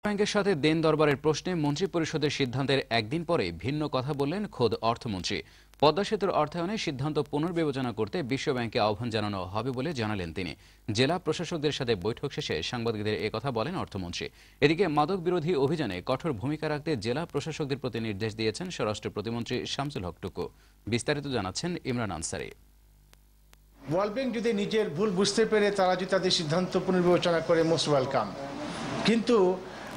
ব্যাংকের সাথে দেন দরবারের প্রশ্নে মন্ত্রী পরিষদের সিদ্ধান্তের একদিন পরে ভিন্ন কথা বললেন খোদ অর্থমন্ত্রী। পদ্মা সেতুর অর্থায়নের সিদ্ধান্ত পুনর্বিবেচনা করতে বিশ্বব্যাংকে আহ্বান জানানো হবে বলে জানালেন তিনি। জেলা প্রশাসকদের সাথে বৈঠক শেষে সাংবাদিকদের একথা বলেন অর্থমন্ত্রী। এদিকে মাদক বিরোধী অভিযানে কঠোর ভূমিকা রাখতে জেলা প্রশাসকদের প্রতি নির্দেশ দিয়েছেন স্বরাষ্ট্র প্রতিমন্ত্রী শামসুল হক টুকু। বিস্তারিত জানাচ্ছেন ইমরান আনসারি। ওয়ার্ল্ড ব্যাংক যদি নিজের ভুল বুঝতে পেরে তারা যদি তাদের সিদ্ধান্ত পুনর্বিবেচনা করে মোস্ট ওয়েলকাম, কিন্তু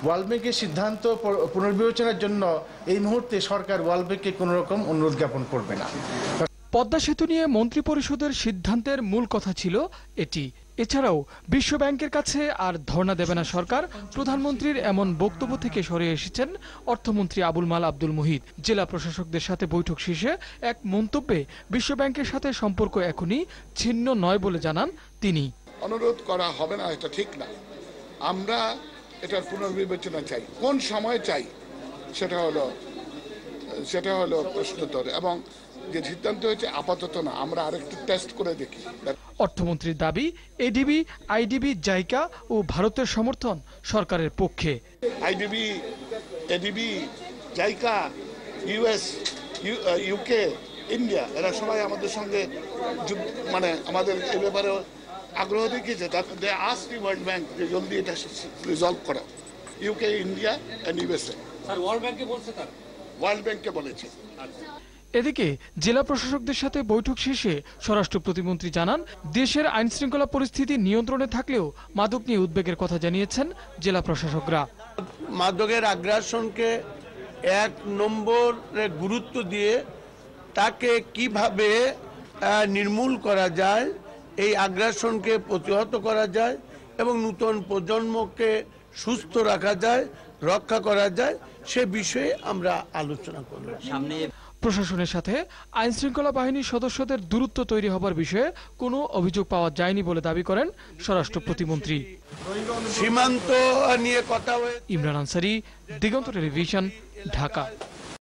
ওয়ার্ল্ড ব্যাংকের সিদ্ধান্ত পুনর্বিবেচনার জন্য এই মুহূর্তে সরকার ওয়ার্ল্ড ব্যাংককে কোনো রকম অনুরোধ জ্ঞাপন করবে না। পদ্মা সেতু নিয়ে মন্ত্রিপরিষদের সিদ্ধান্তের মূল কথা ছিল এটি। এছাড়াও বিশ্ব ব্যাংকের কাছে আর ধর্ণা দেবে না সরকার, প্রধানমন্ত্রীর এমন বক্তব্য থেকে সরে এসেছেন অর্থমন্ত্রী আবুল মাল আব্দুল মুহিত। জেলা প্রশাসকদের সাথে বৈঠক শেষে এক মন্তব্যে বিশ্ব ব্যাংকের সাথে সম্পর্ক এখনই ছিন্ন নয় বলে জানান তিনি। অনুরোধ করা হবে না, এটা ঠিক না। আমরা এটার পুনর্বিবেচনা চাই। কোন সময় চাই সেটা হলো প্রশ্নোত্তর, এবং যে সিদ্ধান্ত হয়েছে আপাতত না, আমরা আরেকটু টেস্ট করে দেখি। অর্থমন্ত্রীর দাবি, এডিবি, আইডিবি, জাইকা ও ভারতের সমর্থন সরকারের পক্ষে। IDB, ADB, JICA, US, UK, India, এরা সবাই আমাদের সঙ্গে আমাদের এই ব্যাপারে আগ্রহ দেখিয়েছে। They ask the world bank যে জলদি এটা রিজলভ করা। UK, India and USA. Sir world ব্যাংকে বলছে, তার ওয়ার্ল্ড ব্যাংকে বলেছে। এদিকে জেলা প্রশাসকদের সাথে বৈঠক শেষে স্বরাষ্ট্র প্রতিমন্ত্রী জানান, দেশের আইন শৃঙ্খলা পরিস্থিতি নিয়ন্ত্রণে থাকলেও মাদক নিয়ে উদ্বেগের কথা জানিয়েছেন জেলা প্রশাসকরা। মাদকের আগ্রাসনকে এক নম্বরে গুরুত্ব দিয়ে তাকে কিভাবে নির্মূল করা যায়, এই আগ্রাসনকে প্রতিহত করা যায় এবং নতুন প্রজন্মকে সুস্থ রাখা যায়, রক্ষা করা যায়, সে বিষয়ে আমরা আলোচনা করব। সামনে প্রশাসনের সাথে আইন শৃঙ্খলা বাহিনীর সদস্যদের দূরত্ব তৈরি হবার বিষয়ে কোনো অভিযোগ পাওয়া যায়নি বলে দাবি করেন স্বরাষ্ট্র প্রতিমন্ত্রী। সীমান্ত নিয়ে কথা হয়েছে। ইমরান আনসারি, দিগন্ত টেলিভিশন, ঢাকা।